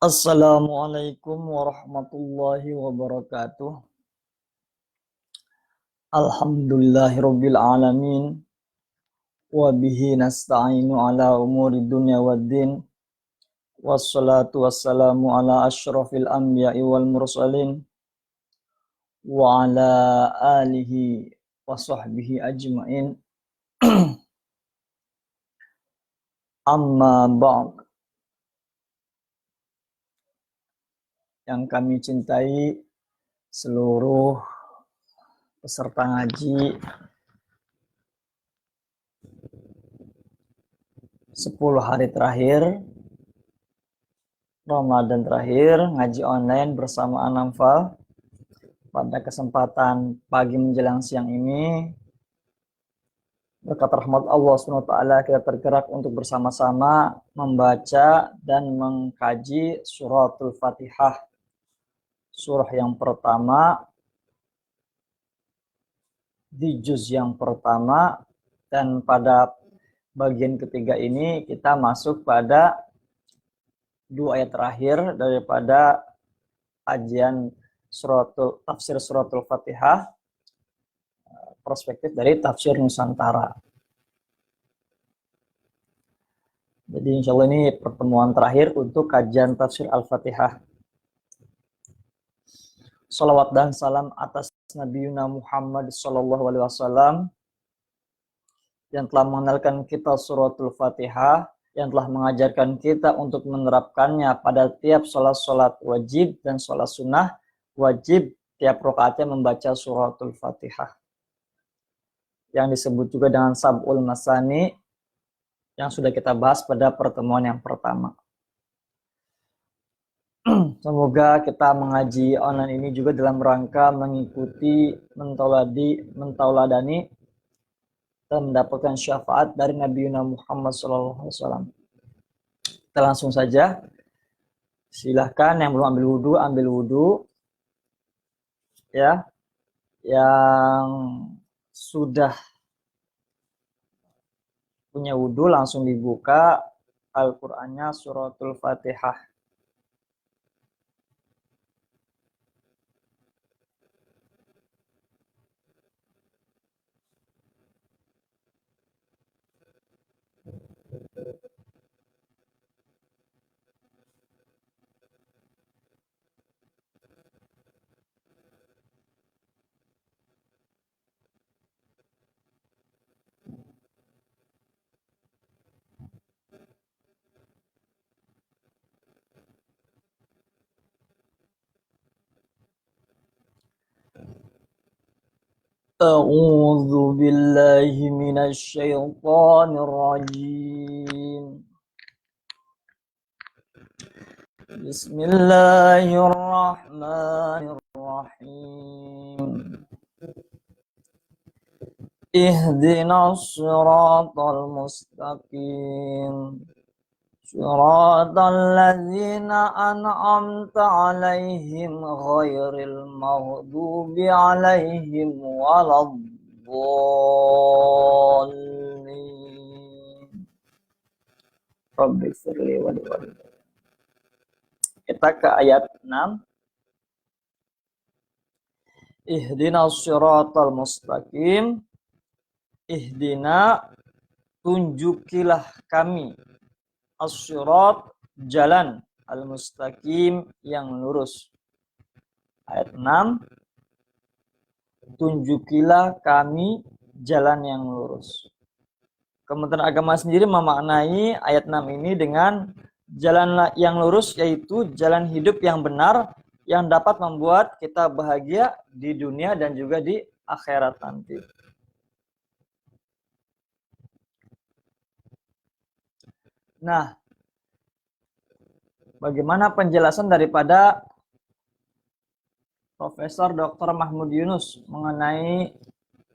Assalamualaikum warahmatullahi wabarakatuh. Alhamdulillahirabbil alamin wa bihi nasta'inu ala umuri dunya waddin. Wassalatu wassalamu ala asyrafil anbiya'i wal mursalin wa ala alihi wa sahbihi ajmain. Amma ba'd. Yang kami cintai seluruh peserta ngaji 10 hari terakhir Ramadan terakhir, ngaji online bersama Anamfal. Pada kesempatan pagi menjelang siang ini, berkat rahmat Allah SWT, kita tergerak untuk bersama-sama membaca dan mengkaji suratul Fatihah, surah yang pertama di juz yang pertama, dan pada bagian ketiga ini kita masuk pada 2 ayat terakhir daripada kajian tafsir suratul Fatihah, perspektif dari tafsir Nusantara. Jadi insya Allah ini pertemuan terakhir untuk kajian tafsir Al-Fatihah. Salawat dan salam atas Nabi Muhammad SAW yang telah mengenalkan kita suratul Fatihah, yang telah mengajarkan kita untuk menerapkannya pada tiap sholat wajib dan sholat sunnah wajib, tiap rakaatnya membaca suratul Fatihah, yang disebut juga dengan Sab'ul Masani, yang sudah kita bahas pada pertemuan yang pertama. Semoga kita mengaji online ini juga dalam rangka mengikuti, mentauladani dan mendapatkan syafaat dari Nabi Muhammad SAW. Kita langsung saja. Silahkan yang belum ambil wudhu. Ya, yang sudah punya wudhu langsung dibuka Al-Qur'annya suratul Fatihah. A'udzu billahi minasy syaithanir rajim. Bismillahirrahmanirrahim. Ihdinas siratal mustaqim. Siratal ladzina an'amta 'alaihim ghairil maghdubi 'alaihim waladdallin. Rabbighfirli wa liwalidayya. Kita ke ayat 6. Ihdinas siratal mustaqim. Ihdina, tunjukilah kami, as-sirat, jalan, al-mustaqim, yang lurus. Ayat 6, tunjukilah kami jalan yang lurus. Kementerian Agama sendiri memaknai ayat 6 ini dengan jalan yang lurus, yaitu jalan hidup yang benar yang dapat membuat kita bahagia di dunia dan juga di akhirat nanti. Nah, bagaimana penjelasan daripada Profesor Dr. Mahmud Yunus mengenai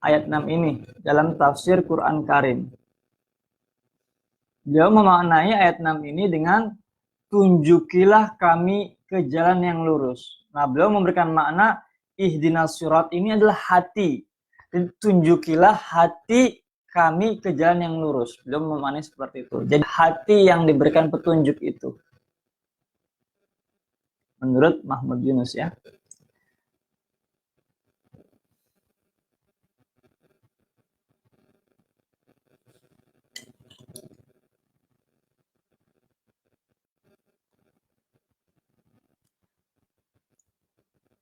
ayat 6 ini dalam tafsir Quran Karim? Beliau memaknai ayat 6 ini dengan tunjukilah kami ke jalan yang lurus. Nah, beliau memberikan makna ihdinas sirat ini adalah hati. Tunjukilah hati kami ke jalan yang lurus. Beliau memaknai seperti itu. Jadi hati yang diberikan petunjuk itu. menurut Mahmud Yunus ya.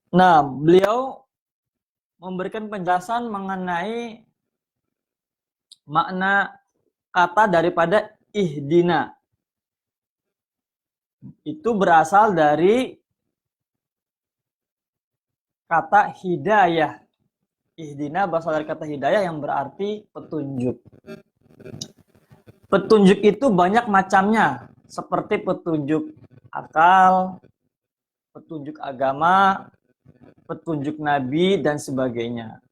Nah, beliau memberikan penjelasan mengenai makna kata daripada ihdina. Itu berasal dari kata hidayah. Ihdina berasal dari kata hidayah yang berarti petunjuk. Petunjuk itu banyak macamnya, seperti petunjuk akal, petunjuk agama, petunjuk nabi, dan sebagainya.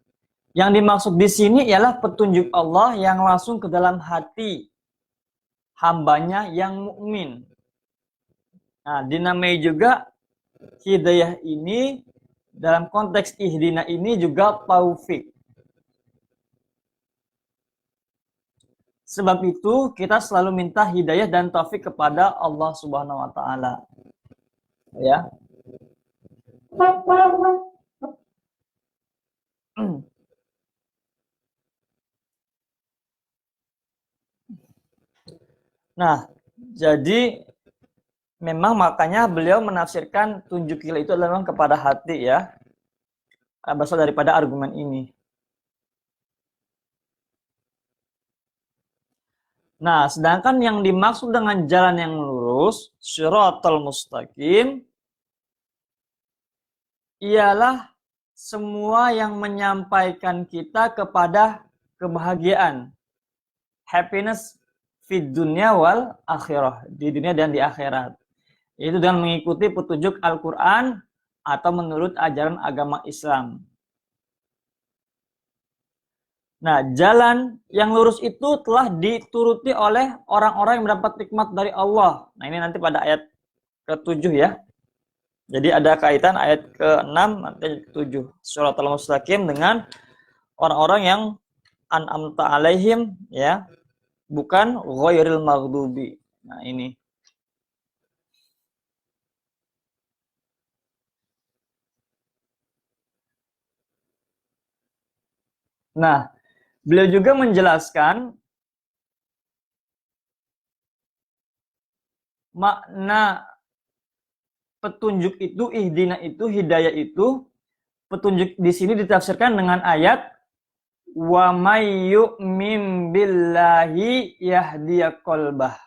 Yang dimaksud di sini ialah petunjuk Allah yang langsung ke dalam hati hambanya yang mukmin. Nah, dinamai juga hidayah ini dalam konteks ihdina ini juga taufik. Sebab itu kita selalu minta hidayah dan taufik kepada Allah Subhanahu wa taala. Ya. Nah, jadi memang makanya beliau menafsirkan tunjukilah itu adalah memang kepada hati ya. Berasal daripada argumen ini. Nah, sedangkan yang dimaksud dengan jalan yang lurus, syiratal mustaqim, ialah semua yang menyampaikan kita kepada kebahagiaan. Happiness fid dunya wal akhirah, di dunia dan di akhirat. Yaitu dengan mengikuti petunjuk Al-Quran atau menurut ajaran agama Islam. Nah, jalan yang lurus itu telah dituruti oleh orang-orang yang mendapat nikmat dari Allah. Nah, ini nanti pada ayat ke-7 ya. Jadi ada kaitan ayat ke-6 nanti ke-7. Syiratal mustaqim dengan orang-orang yang an'amta alaihim ya, bukan ghairil maghdubi. Nah, ini. Nah, beliau juga menjelaskan makna petunjuk itu, ihdina itu, hidayah itu, petunjuk di sini ditafsirkan dengan ayat wa may yu'min billahi yahdiya qalbah.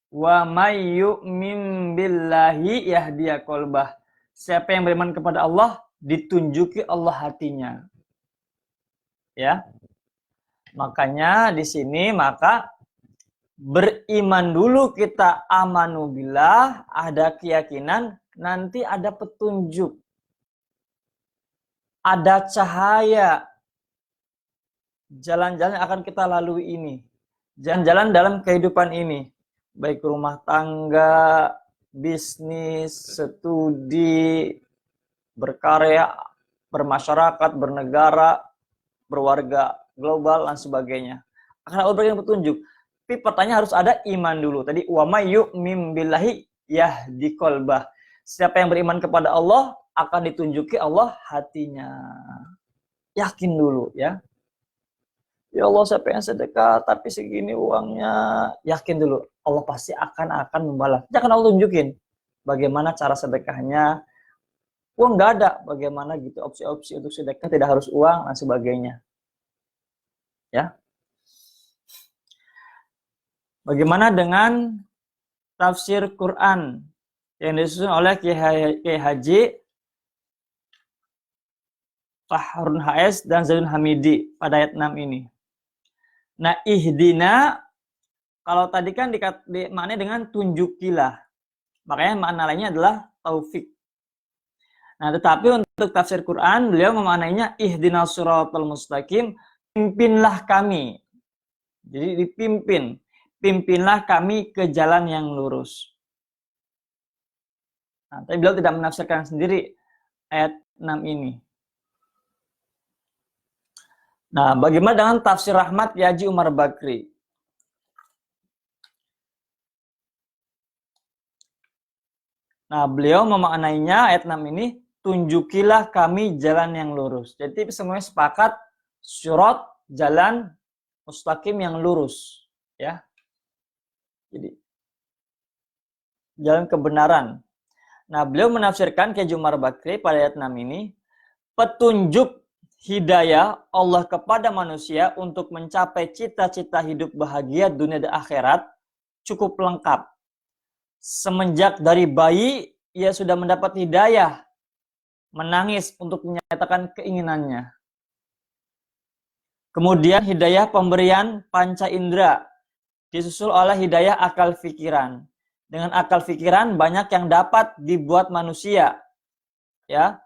Wa may yu'min billahi yahdiya qalbah. Siapa yang beriman kepada Allah, ditunjuki Allah hatinya. Ya. Makanya di sini maka beriman dulu kita, amanu billah, ada keyakinan, nanti ada petunjuk. Ada cahaya. Jalan-jalan yang akan kita lalui ini. Jalan-jalan dalam kehidupan ini. Baik rumah tangga, bisnis, studi, berkarya, bermasyarakat, bernegara, berwarga global, dan sebagainya. Akan Allah berikan petunjuk. Tapi pertanyaan harus ada iman dulu. Tadi wa may yu'min billahi yahdi qalbah. Siapa yang beriman kepada Allah akan ditunjuki Allah hatinya. Yakin dulu ya. Ya Allah, saya pengen sedekah tapi segini uangnya. Yakin dulu, Allah pasti akan membalas. Jangan Allah tunjukin bagaimana cara sedekahnya. Uang nggak ada, bagaimana gitu opsi-opsi untuk sedekah, tidak harus uang dan sebagainya. Ya. Bagaimana dengan tafsir Quran yang disusun oleh Kiai Haji Fahrun HS dan Zainul Hamidi pada ayat 6 ini. Nah, ihdina kalau tadi kan dimaknai dengan tunjukilah. Makanya makna lainnya adalah taufik. Nah, tetapi untuk tafsir Quran beliau memaknainya ihdinas siratal mustaqim, pimpinlah kami. Jadi dipimpin. Pimpinlah kami ke jalan yang lurus. Nah, tapi beliau tidak menafsirkan sendiri ayat 6 ini. Nah, bagaimana dengan tafsir Rahmat Yaji Umar Bakri? Nah, beliau memaknainya ayat 6 ini, tunjukilah kami jalan yang lurus. Jadi semuanya sepakat surat jalan mustaqim yang lurus, ya. Jadi jalan kebenaran. Nah, beliau menafsirkan ke Jumar Bakri pada ayat 6 ini, petunjuk hidayah Allah kepada manusia untuk mencapai cita-cita hidup bahagia dunia dan akhirat cukup lengkap. Semenjak dari bayi, ia sudah mendapat hidayah, menangis untuk menyatakan keinginannya. Kemudian hidayah pemberian panca indera, disusul oleh hidayah akal fikiran. Dengan akal fikiran banyak yang dapat dibuat manusia, ya.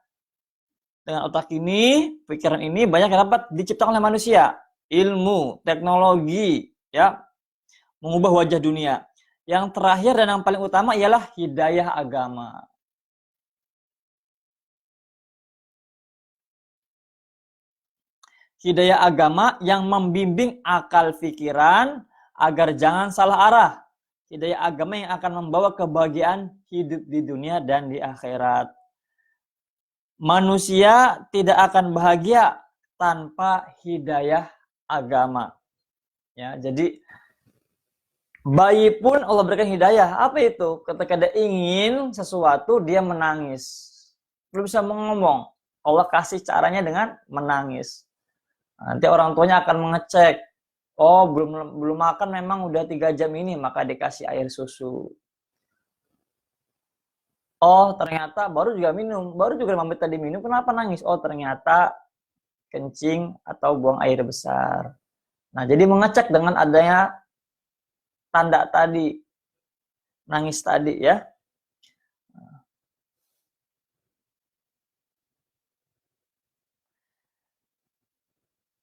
Dengan otak ini, pikiran ini banyak yang dapat diciptakan oleh manusia. Ilmu, teknologi, ya, mengubah wajah dunia. Yang terakhir dan yang paling utama ialah hidayah agama. Hidayah agama yang membimbing akal fikiran agar jangan salah arah. Hidayah agama yang akan membawa kebahagiaan hidup di dunia dan di akhirat. Manusia tidak akan bahagia tanpa hidayah agama. Ya, jadi bayi pun Allah berikan hidayah. Apa itu? Ketika dia ingin sesuatu, dia menangis. Belum bisa ngomong. Allah kasih caranya dengan menangis. Nanti orang tuanya akan mengecek. Oh, belum makan memang udah 3 jam ini, maka dikasih air susu. Oh, ternyata baru juga 5 menit tadi minum, kenapa nangis? Oh, ternyata kencing atau buang air besar. Nah, jadi mengecek dengan adanya tanda tadi, nangis tadi, ya.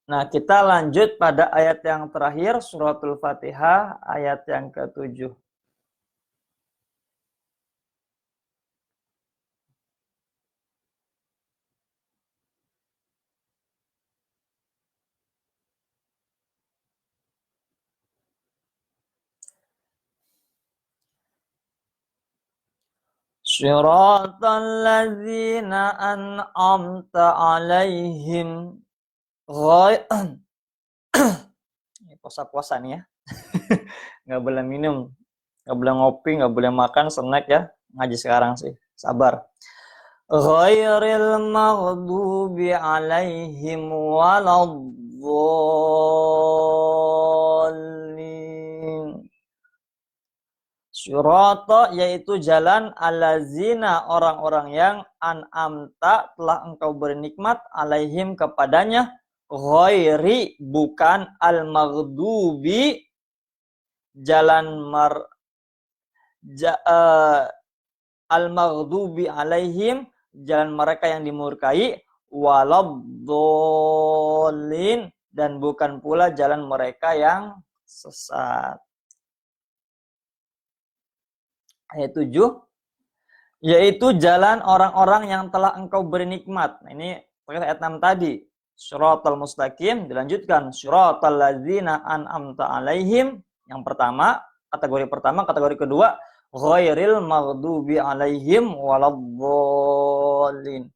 Nah, kita lanjut pada ayat yang terakhir, suratul Fatihah, ayat yang ke-7. Suratal ladzina an'amta alaihim. Puasa-puasa nih ya. Nggak boleh minum, nggak boleh ngopi, nggak boleh makan, snack ya. Ngaji sekarang sih, sabar. Ghairil maghdubi alaihim waladdallin. Surata yaitu jalan alazina orang-orang yang an'amta telah engkau beri nikmat alaihim kepadanya, ghairi bukan al-maghdubi jalan al-maghdubi alaihim jalan mereka yang dimurkai, waladdallin dan bukan pula jalan mereka yang sesat. Ayat 7 yaitu jalan orang-orang yang telah engkau beri nikmat. Nah, ini ayat 6 tadi. Syiratal mustaqim dilanjutkan syiratal ladzina an'amta alaihim. Yang pertama, kategori kedua ghairil maghdubi alaihim waladdallin.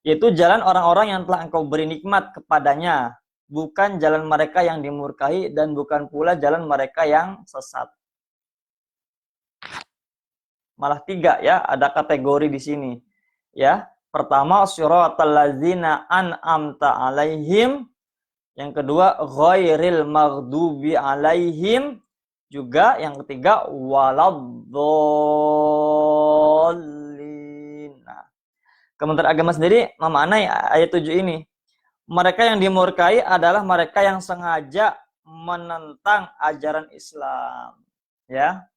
Yaitu jalan orang-orang yang telah engkau beri nikmat kepadanya, bukan jalan mereka yang dimurkai dan bukan pula jalan mereka yang sesat. Malah 3 ya, ada kategori di sini. Ya, pertama siratal ladzina an'amta alaihim, yang kedua ghairil maghdubi alaihim, juga yang ketiga waladdallin. Nah, Kementerian Agama sendiri memaknai ayat 7 ini. Mereka yang dimurkai adalah mereka yang sengaja menentang ajaran Islam. Ya.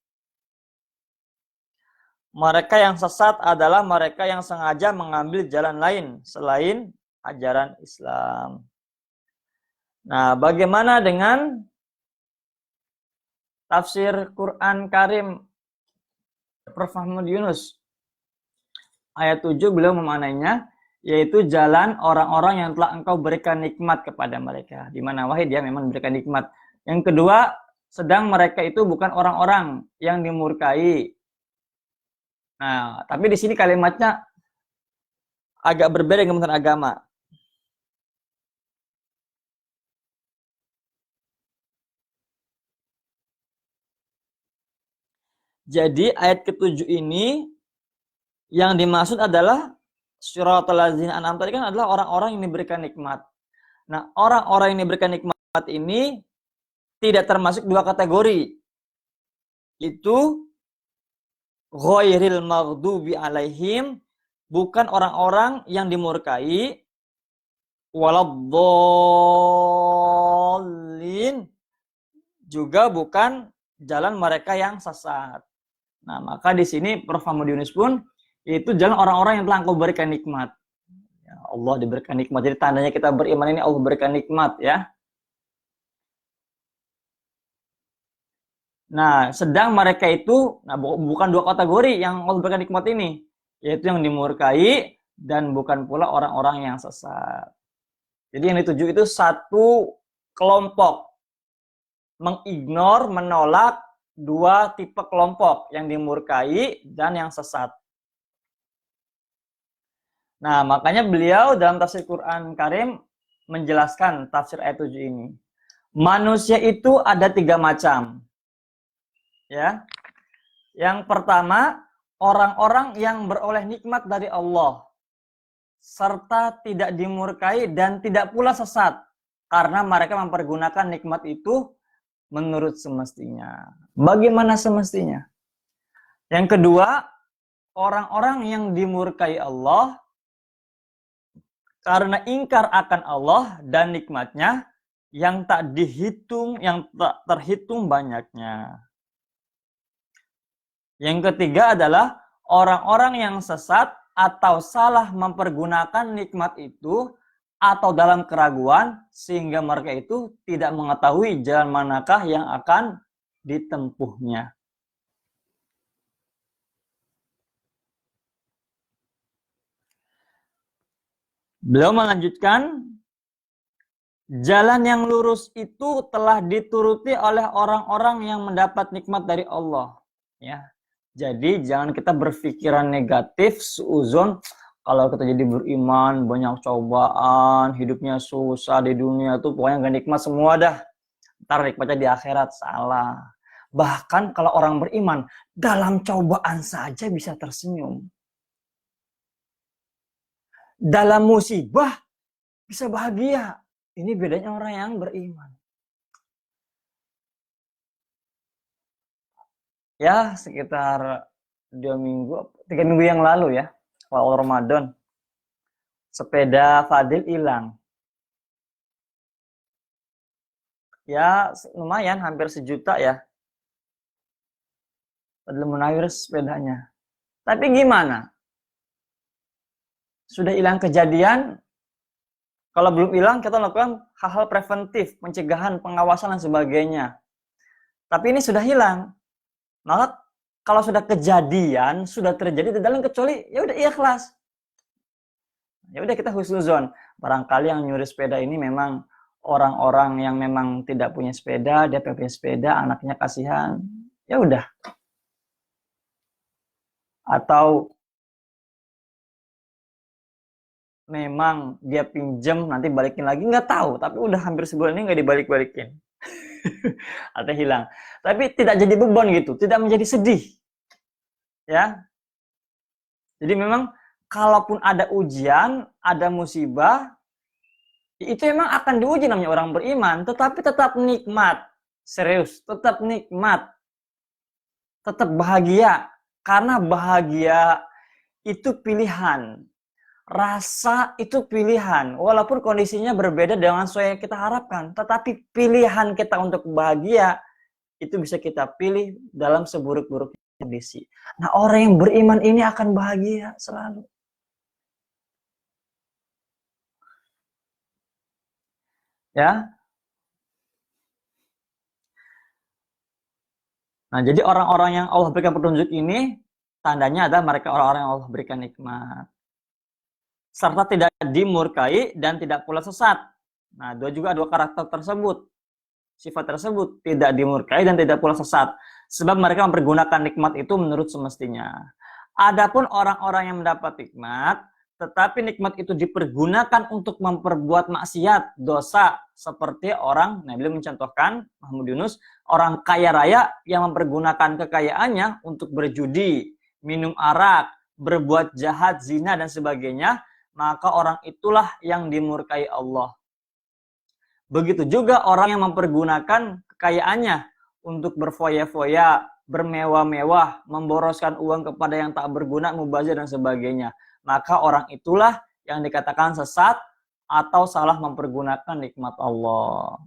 Mereka yang sesat adalah mereka yang sengaja mengambil jalan lain selain ajaran Islam. Nah, bagaimana dengan tafsir Quran Karim Prof. Muhammad Yunus? Ayat 7 beliau memaknainya, yaitu jalan orang-orang yang telah engkau berikan nikmat kepada mereka. Di mana wahai dia memang memberikan nikmat. Yang kedua, sedang mereka itu bukan orang-orang yang dimurkai. Nah, tapi di sini kalimatnya agak berbeda dengan kementerian agama. Jadi ayat ke-7 ini yang dimaksud adalah siratal ladzina an'amta tadi kan adalah orang-orang yang diberikan nikmat. Nah, orang-orang yang diberikan nikmat ini tidak termasuk dua kategori. Itu ghairil maghdubi alaihim, bukan orang-orang yang dimurkai, waladdallin, juga bukan jalan mereka yang sesat. Nah, maka di sini Prof. Muhammad Yunus pun itu jalan orang-orang yang telah Engkau berikan nikmat. Ya, Allah diberikan nikmat. Jadi tandanya kita beriman ini Allah berikan nikmat ya. Nah, sedang mereka itu bukan dua kategori yang Allah berikan nikmat ini, yaitu yang dimurkai dan bukan pula orang-orang yang sesat. Jadi yang dituju itu satu kelompok mengignore, menolak dua tipe kelompok, yang dimurkai dan yang sesat. Nah, makanya beliau dalam tafsir Quran Karim menjelaskan tafsir ayat 7 ini. Manusia itu ada 3 macam. Ya. Yang pertama, orang-orang yang beroleh nikmat dari Allah serta tidak dimurkai dan tidak pula sesat karena mereka mempergunakan nikmat itu menurut semestinya. Bagaimana semestinya? Yang kedua, orang-orang yang dimurkai Allah karena ingkar akan Allah dan nikmatnya yang tak dihitung, yang tak terhitung banyaknya. Yang ketiga adalah orang-orang yang sesat atau salah mempergunakan nikmat itu atau dalam keraguan sehingga mereka itu tidak mengetahui jalan manakah yang akan ditempuhnya. Beliau melanjutkan, jalan yang lurus itu telah dituruti oleh orang-orang yang mendapat nikmat dari Allah. Ya. Jadi jangan kita berpikiran negatif, suuzon, kalau kita jadi beriman, banyak cobaan, hidupnya susah di dunia tuh pokoknya gak nikmat semua dah. Ntar nikmatnya di akhirat, salah. Bahkan kalau orang beriman, dalam cobaan saja bisa tersenyum. Dalam musibah bisa bahagia. Ini bedanya orang yang beriman. Ya, sekitar 3 minggu yang lalu ya, awal Ramadan, sepeda Fadil hilang. Ya, lumayan, hampir 1 juta ya. Fadil Munawir sepedanya. Tapi gimana? Sudah hilang kejadian, kalau belum hilang kita lakukan hal-hal preventif, pencegahan, pengawasan dan sebagainya. Tapi ini sudah hilang. Maka kalau sudah kejadian, sudah terjadi dalam kecuali ya udah ikhlas. Ya udah kita husnuzon. Barangkali yang nyuri sepeda ini memang orang-orang yang memang tidak punya sepeda, dia punya sepeda, anaknya kasihan. Ya udah. Atau memang dia pinjem nanti balikin lagi, nggak tahu, tapi udah hampir sebulan ini nggak dibalik-balikin. Atau hilang. Tapi tidak jadi beban gitu, tidak menjadi sedih. Ya. Jadi memang kalaupun ada ujian, ada musibah, itu memang akan diuji namanya orang beriman, tetapi tetap nikmat. Serius, tetap nikmat. Tetap bahagia. Karena bahagia itu pilihan. Rasa itu pilihan, walaupun kondisinya berbeda dengan sesuai yang kita harapkan, tetapi pilihan kita untuk bahagia itu bisa kita pilih dalam seburuk-buruk kondisi. Nah, orang yang beriman ini akan bahagia selalu. Ya. Nah, jadi orang-orang yang Allah berikan petunjuk ini tandanya adalah mereka orang-orang yang Allah berikan nikmat. Serta tidak dimurkai dan tidak pula sesat. Nah, dua karakter tersebut. Sifat tersebut tidak dimurkai dan tidak pula sesat. Sebab mereka mempergunakan nikmat itu menurut semestinya. Adapun orang-orang yang mendapat nikmat, tetapi nikmat itu dipergunakan untuk memperbuat maksiat, dosa, seperti orang, nah beliau mencontohkan, Mahmud Yunus, orang kaya raya yang mempergunakan kekayaannya untuk berjudi, minum arak, berbuat jahat, zina, dan sebagainya, maka orang itulah yang dimurkai Allah. Begitu juga orang yang mempergunakan kekayaannya untuk berfoya-foya, bermewah-mewah, memboroskan uang kepada yang tak berguna, mubazir dan sebagainya. Maka orang itulah yang dikatakan sesat atau salah mempergunakan nikmat Allah.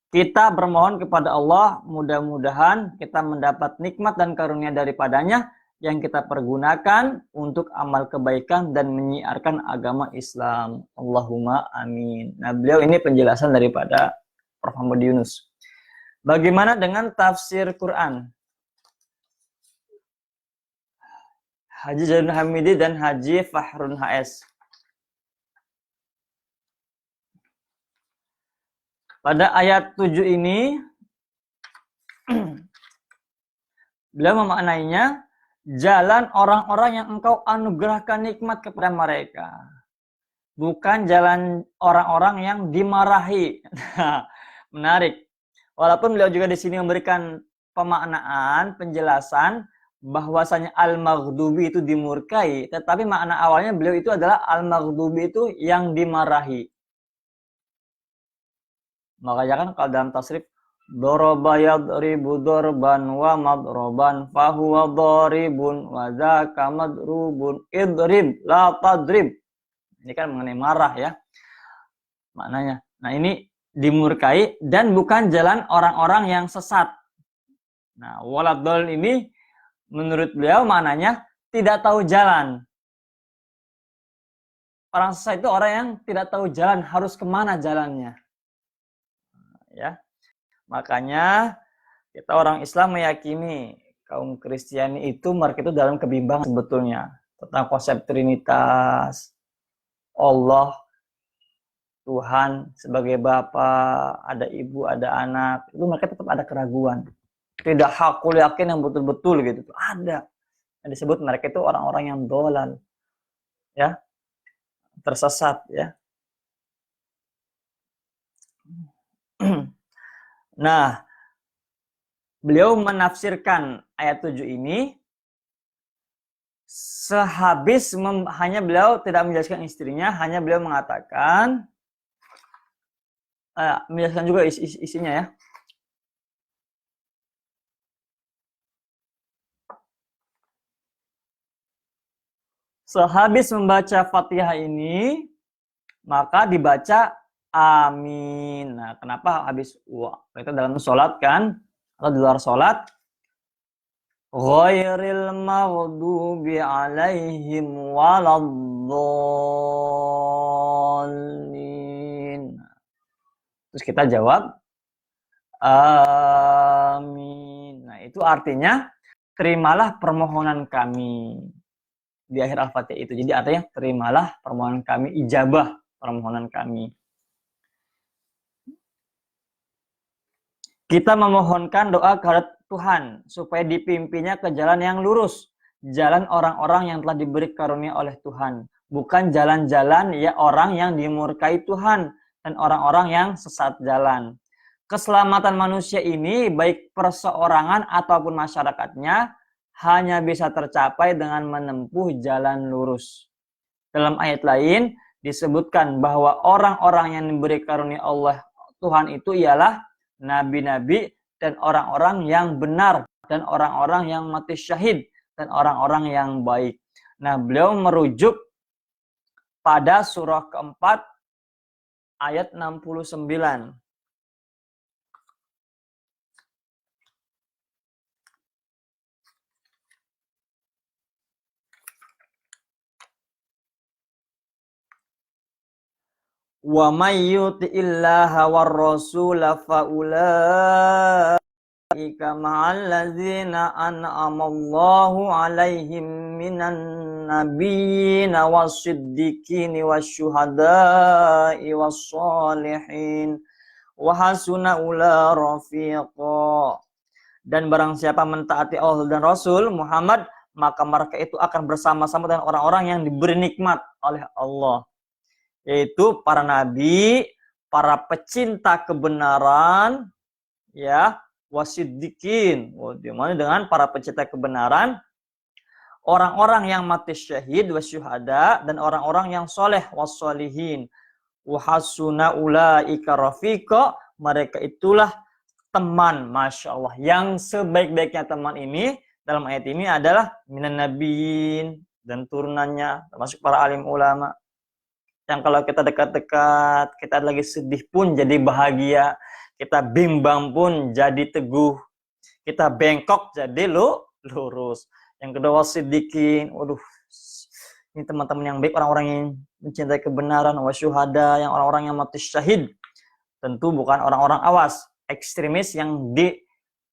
Kita bermohon kepada Allah, mudah-mudahan kita mendapat nikmat dan karunia daripadanya yang kita pergunakan untuk amal kebaikan dan menyiarkan agama Islam. Allahumma amin. Nah, beliau ini penjelasan daripada Prof. Mahmud Yunus. Bagaimana dengan tafsir Quran? Haji Zainul Hamidi dan Haji Fahrun HS. Pada ayat 7 ini, beliau memaknainya, jalan orang-orang yang engkau anugerahkan nikmat kepada mereka. Bukan jalan orang-orang yang dimarahi. Menarik. Walaupun beliau juga di sini memberikan pemaknaan, penjelasan bahwasanya al-maghdubi itu dimurkai, tetapi makna awalnya beliau itu adalah al-maghdubi itu yang dimarahi. Makanya kan kalau dalam tasrif daraba yadribu darban wa madroban fahuwa daribun wa dzaka madrubun idrib la tadrib. Ini kan mengenai marah ya. Maknanya. Nah, ini dimurkai dan bukan jalan orang-orang yang sesat. Nah, waladol ini menurut beliau maknanya tidak tahu jalan. Orang sesat itu orang yang tidak tahu jalan, harus kemana jalannya. Ya. Makanya kita orang Islam meyakini kaum Kristiani itu mereka itu dalam kebimbangan sebetulnya tentang konsep Trinitas, Allah, Tuhan sebagai Bapa, ada ibu, ada anak, itu mereka tetap ada keraguan. Tidak hakul yakin yang betul-betul gitu. Ada. Yang disebut mereka itu orang-orang yang dolal. Ya. Tersesat ya. Nah, beliau menafsirkan ayat 7 ini sehabis hanya beliau tidak menjelaskan istrinya, hanya beliau mengatakan menjelaskan juga isinya ya. Sehabis membaca Fatihah ini, maka dibaca amin. Nah, kenapa habis itu dalam sholat kan? Atau di luar sholat? Ghairil maghdubi alaihim waladdallin. Terus kita jawab amin. Nah, itu artinya terimalah permohonan kami di akhir Al-Fatihah itu. Jadi artinya terimalah permohonan kami, ijabah permohonan kami. Kita memohonkan doa kepada Tuhan supaya dipimpinnya ke jalan yang lurus, jalan orang-orang yang telah diberi karunia oleh Tuhan, bukan jalan-jalan ya orang yang dimurkai Tuhan dan orang-orang yang sesat jalan. Keselamatan manusia ini baik perseorangan ataupun masyarakatnya hanya bisa tercapai dengan menempuh jalan lurus. Dalam ayat lain disebutkan bahwa orang-orang yang diberi karunia Allah Tuhan itu ialah nabi-nabi dan orang-orang yang benar dan orang-orang yang mati syahid dan orang-orang yang baik. Nah, beliau merujuk pada surah keempat ayat 69. Wa may yuti'illaha war rasula fa ulaika ma'al ladzina an'ama Allahu 'alaihim minan nabiyyin was-siddiqin wasyuhada'i was-shalihin wa hasuna ula rafiqa. Dan barang siapa mentaati Allah dan Rasul Muhammad, maka mereka itu akan bersama-sama dengan orang-orang yang diberi nikmat oleh Allah, yaitu para nabi, para pecinta kebenaran, ya, wasiddiqin, dimana dengan para pecinta kebenaran, orang-orang yang mati syahid, wasyuhada, dan orang-orang yang soleh, wassolihin, wahasuna ulaika rafiqa, mereka itulah teman, Masya Allah. Yang sebaik-baiknya teman ini, dalam ayat ini adalah minan nabiin, dan turunannya, termasuk para alim ulama. Yang kalau kita dekat-dekat, kita lagi sedih pun jadi bahagia, kita bimbang pun jadi teguh, kita bengkok jadi lurus. Yang kedua wasiddiqin, waduh, ini teman-teman yang baik, orang-orang yang mencintai kebenaran, wasyuhada, yang orang-orang yang mati syahid. Tentu bukan orang-orang awas, ekstremis yang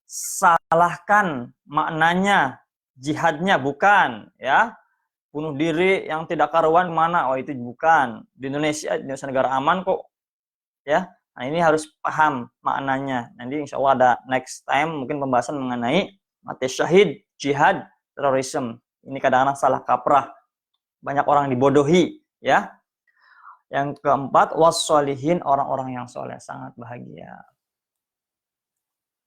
disalahkan maknanya, jihadnya, bukan, ya. Bunuh diri yang tidak karuan mana? Oh, itu bukan. Di Indonesia negara aman kok. Ya. Nah, ini harus paham maknanya. Nanti insya Allah ada next time mungkin pembahasan mengenai mati syahid, jihad, terorisme. Ini kadang-kadang salah kaprah. Banyak orang dibodohi, ya. Yang keempat, wassolihin, orang-orang yang soleh, sangat bahagia.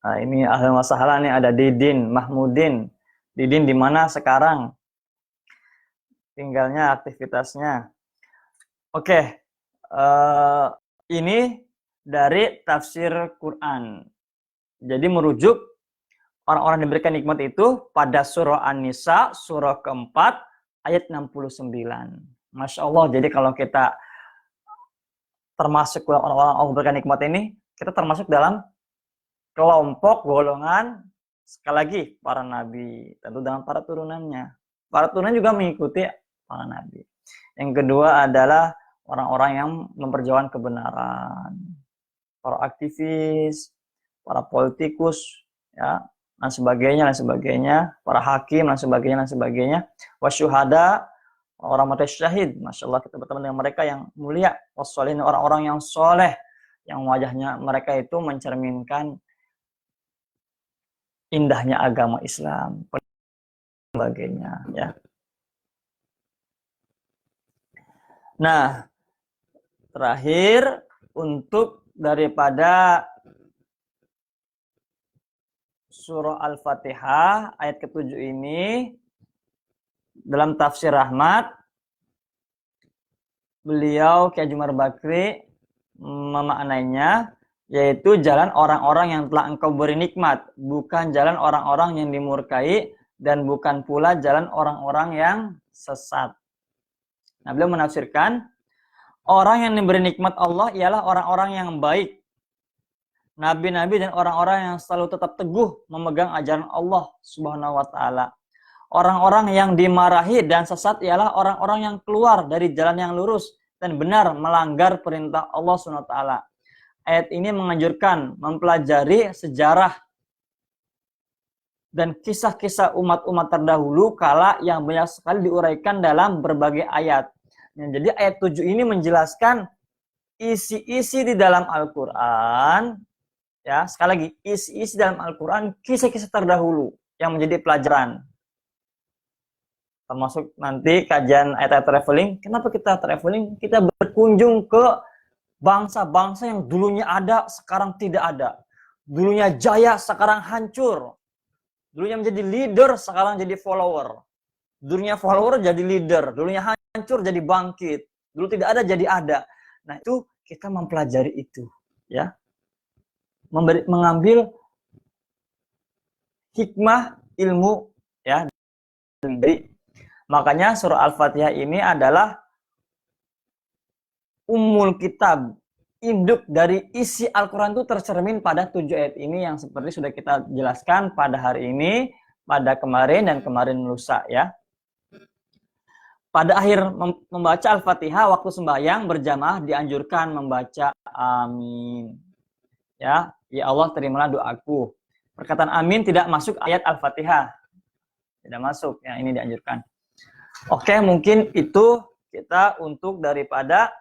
Nah, ini ahli masalah nih, ada Didin, Mahmudin. Didin di mana sekarang? Tinggalnya, aktivitasnya. Oke, ini dari tafsir Quran. Jadi merujuk orang-orang diberikan nikmat itu pada surah An-Nisa, surah keempat, ayat 69. Masya Allah, jadi kalau kita termasuk orang-orang Allah berikan nikmat ini, kita termasuk dalam kelompok golongan, sekali lagi, para nabi, tentu dengan para turunannya. Para turunan juga mengikuti para nabi. Yang kedua adalah orang-orang yang memperjuangkan kebenaran, para aktivis, para politikus, ya, dan sebagainya, para hakim, dan sebagainya, wasyuhada, orang mati syahid, Masya Allah, kita berteman dengan mereka yang mulia, wassolihin, orang-orang yang soleh, yang wajahnya mereka itu mencerminkan indahnya agama Islam, sebagainya, ya. Nah, terakhir untuk daripada surah Al-Fatihah ayat ke-7 ini, dalam tafsir Rahmat, beliau Kiai Jumar Bakri memaknainya, yaitu jalan orang-orang yang telah engkau beri nikmat, bukan jalan orang-orang yang dimurkai, dan bukan pula jalan orang-orang yang sesat. Nah, beliau menafsirkan, orang yang diberi nikmat Allah ialah orang-orang yang baik, nabi-nabi dan orang-orang yang selalu tetap teguh memegang ajaran Allah Subhanahu wa taala. Orang-orang yang dimarahi dan sesat ialah orang-orang yang keluar dari jalan yang lurus dan benar melanggar perintah Allah Subhanahu wa taala. Ayat ini menganjurkan mempelajari sejarah dan kisah-kisah umat-umat terdahulu kala yang banyak sekali diuraikan dalam berbagai ayat. Nah, jadi ayat 7 ini menjelaskan isi-isi di dalam Al-Quran, ya, sekali lagi, isi-isi dalam Al-Quran, kisah-kisah terdahulu yang menjadi pelajaran. Termasuk nanti kajian ayat-ayat traveling. Kenapa kita traveling? Kita berkunjung ke bangsa-bangsa yang dulunya ada, sekarang tidak ada. Dulunya jaya, sekarang hancur. Dulunya menjadi leader, sekarang jadi follower. Dulunya follower jadi leader. Dulunya hancur jadi bangkit. Dulu tidak ada jadi ada. Nah, itu kita mempelajari itu, ya. Mengambil hikmah ilmu, ya, dari. Makanya surah Al-Fatihah ini adalah ummul kitab, induk dari isi Al-Quran itu tercermin pada 7 ayat ini yang seperti sudah kita jelaskan pada hari ini, pada kemarin, dan kemarin lusa, ya. Pada akhir membaca Al-Fatihah, waktu sembahyang berjamaah dianjurkan membaca amin. Ya, ya Allah terimalah doaku. Perkataan amin tidak masuk ayat Al-Fatihah. Tidak masuk, ya, ini dianjurkan. Oke, mungkin itu kita untuk daripada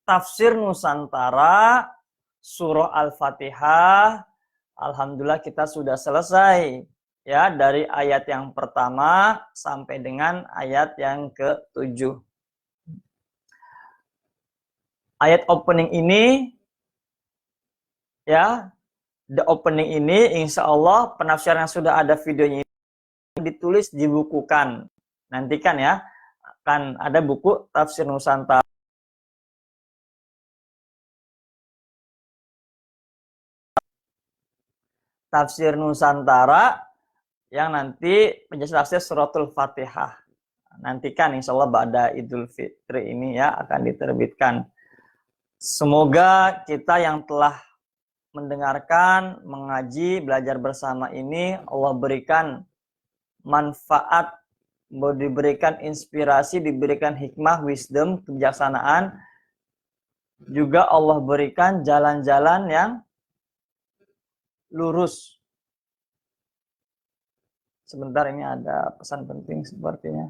tafsir Nusantara surah Al-Fatihah Alhamdulillah kita sudah selesai ya dari ayat yang pertama sampai dengan ayat yang ke-7. Ayat opening ini ya, the opening ini insya Allah penafsiran yang sudah ada videonya ini ditulis dibukukan. Nantikan ya, akan ada buku Tafsir Nusantara. Tafsir Nusantara yang nanti penjelasan tafsir suratul Fatihah. Nantikan insya Allah pada Idul Fitri ini ya akan diterbitkan. Semoga kita yang telah mendengarkan, mengaji, belajar bersama ini Allah berikan manfaat, diberikan inspirasi, diberikan hikmah, wisdom, kebijaksanaan. Juga Allah berikan jalan-jalan yang lurus. Sebentar, ini ada pesan penting sepertinya.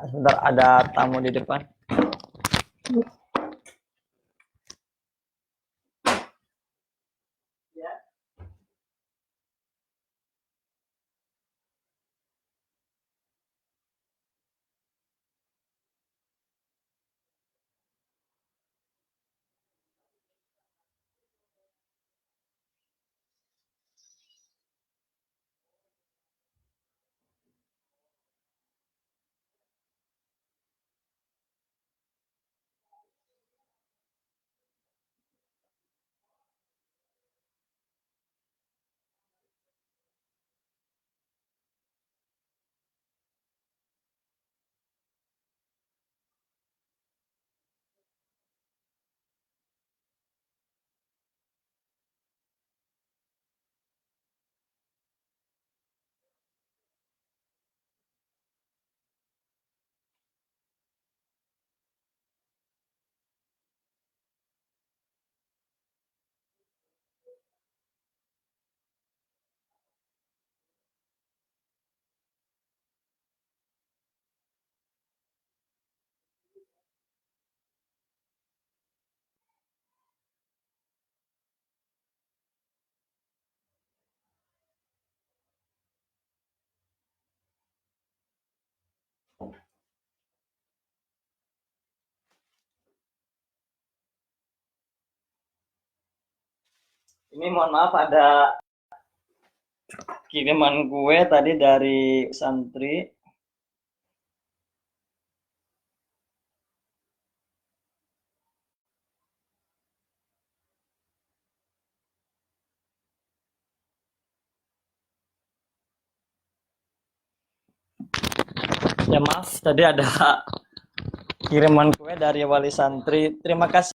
Sebentar, ada tamu di depan. Ini mohon maaf, ada kiriman kue tadi dari santri. Ya maaf, tadi ada kiriman kue dari wali santri. Terima kasih